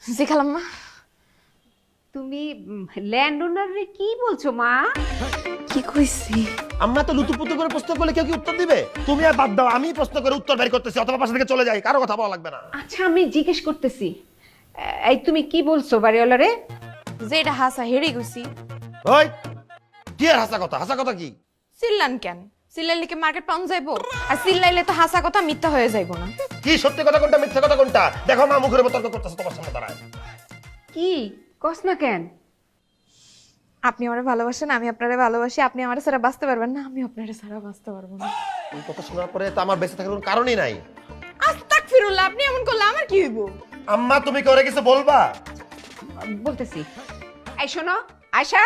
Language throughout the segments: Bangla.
জি খালাম্মা। তুমি ল্যান্ড ওনারে কি বলছো মা? কি কইছি? আম্মা তো লুতুপুতু করে প্রশ্ন করলে কেউ কি উত্তর দিবে? তুমি আর বাদ দাও, আমি প্রশ্ন করে উত্তর বের করতেছি, অথবা পাশে থেকে চলে যাই, কারো কথা বলা লাগবে না। আচ্ছা আমি জিজ্ঞেস করতেছি, এই তুমি কি বলছো বাড়িওয়ালারে? যে এটা হাসা হেরে গেছি। ওই কি আর হাসা কথা? হাসা কথা কি? চিল্লান কেন? চিল্লাইলে কি মার্কেট পাউন যাইবো? আর চিল্লাইলে তো হাসা কথা মিথ্যা হয়ে যাইবো না। কি সত্যি কথা কোনটা, মিথ্যা কথা কোনটা? দেখো মা মুখের উপর তর্ক করতেছে তোমার সামনে দাঁড়ায়। কি কস না কেন? আপনি আমারে ভালোবাসেন, আমি আপনারে ভালোবাসি। আপনি আমারে ছাড়া বাঁচতে পারবেন না, আমি আপনারে ছাড়া বাঁচতে পারবো না। এই কথা শোনার পরে তো আমার বেঁচে থাকার কোনো কারণই নাই। আস্তাগফিরুল্লাহ, আপনি এমন করলে আমার কি হইব? আম্মা তুমি করে কিছু বলবা? বলতেছি। এই শোনো আয়শা,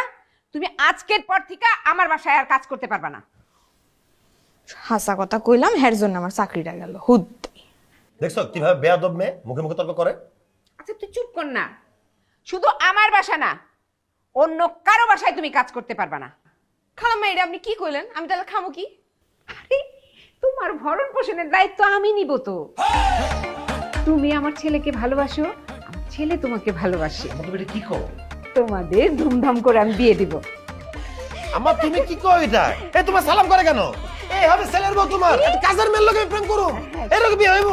তুমি আজকের পর থেকে আমার বাসায় আর কাজ করতে পারবা না। হাসা কথা কইলাম, হের জন্য আমার চাকরিটা গেল হুদ। দেখছো কিভাবে বেয়াদব মেয়ে মুখে মুখে তর্ক করে? আচ্ছা তুই চুপ কর না। শুধু আমার বাসা না, অন্য কারো বাসায় তুমি কাজ করতে পারবা না। খালাম্মা এটা আপনি কি কইলেন? আমি তাহলে খামো কি? আরে তোমার ভরণ পোষণের দায়িত্ব আমি নিব তো। তুমি আমার ছেলেকে ভালোবাসো, আমার ছেলে তোমাকে ভালোবাসে। আম্মা তুমি এটা কি কও? তোমাদের ধুমধাম করে আমি বিয়ে দিব। আম্মা তুমি কি কও এটা? এ তোমার সালাম করে কেন? এই হবে ছেলের বউ তোমার, একটা কাজের মেয়ের লগে প্রেম করুম, এরকম বিয়ে হইব?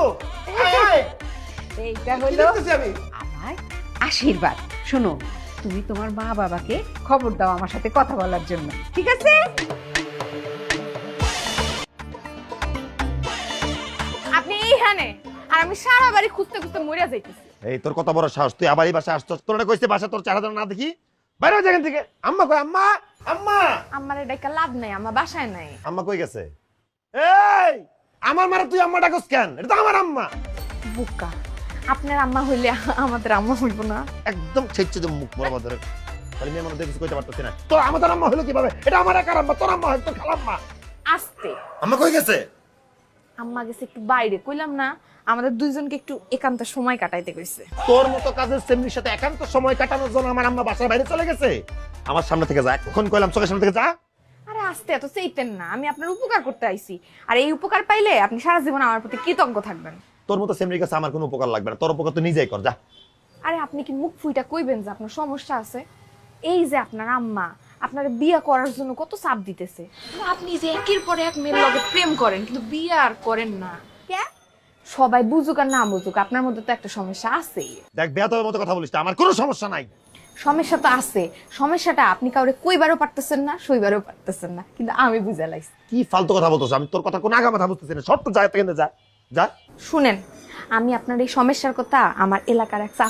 আয় আয় এইটা কি হলো দেখতেছি আমি? আমার আশীর্বাদ। শোনো, তুমি তোমার মা বাবাকে খবর দাও আমার সাথে কথা বলার জন্য, ঠিক আছে? আপনি এইখানে আর আমি সারা বাড়ি খুঁজতে খুঁজতে মরিয়া যাইতেছি। এই তোর কত বড় সাহস, তুই আবার এই বাসায় আসছস? তোর না কইছে বাসা তোর চেহারা যেন না দেখি, বাইরে হয়ে যেখান থেকে। আম্মা কই? আম্মা আম্মা আমার ডাইকা লাভ নাই, আমার বাসায় নাই। আম্মা কই গেছে? এই আমার মারা তুই আম্মা ডাকস কেন? এটা তো আমার আম্মা। বুকা, আপনার আম্মা হইলে আমাদের আম্মা হইব না? একদম ছেচ্ছে যে মুখ বরাবর ধরে খালি মেয়ে মানুষ দেখে কইতে পারতেছি না। তোর আমাদের আম্মা হলো কিভাবে? এটা আমার একার আম্মা, তোর আম্মা হয় তোর খালাম্মা। আস্তে। আম্মা কই গেছে? আম্মা গেছে একটু বাইরে, কইলাম না আমাদের দুইজনকে একটু একান্ত সময় কাটাইতে কইছে। তোর মতো কাজের সেমনির সাথে একান্ত সময় কাটানোর জন্য আমার আম্মা বাসার বাইরে চলে গেছে। আমার সামনে থেকে যা, এখন কইলাম চোখের সামনে থেকে যা। আরে আস্তে, এত চাইতেন না, আমি আপনার উপকার করতে আইছি। আর এই উপকার পাইলে আপনি সারা জীবন আমার প্রতি কৃতজ্ঞ থাকবেন। তোর মতো সেমনির কাছে আমার কোনো উপকার লাগবে না, তোর উপকার তো নিজেই কর, যা। আরে আপনি কি মুখ ফুইটা কইবেন যে আপনার সমস্যা আছে? এই যে আপনার আম্মা আপনার বিয়ে করার জন্য কত চাপ দিতেছে, আপনি যে একের পর এক মেয়ের লগে প্রেম করেন কিন্তু বিয়ে আর করেন না। কে? সবাই বুঝুক আর না বুঝুক, আপনার মধ্যে তো একটা সমস্যা আছেই। দেখ বেয়াদবের মতো কথা বলিস না, আমার কোনো সমস্যা নাই। সমস্যা তো আছে, সমস্যাটা আপনি কাউরে কইবারও পারতেছেন না, সইবারও পারতেছেন না, কিন্তু আমি বুঝা লাইছি। কি ফালতু কথা বলতেছ? আমি তোর কথা কোনো আগা মাথা বুঝতেছি না, সব তো যায় থেকে যা যা। শুনেন, আমি আপনার এই সমস্যার কথা আমার এলাকার এক চাচা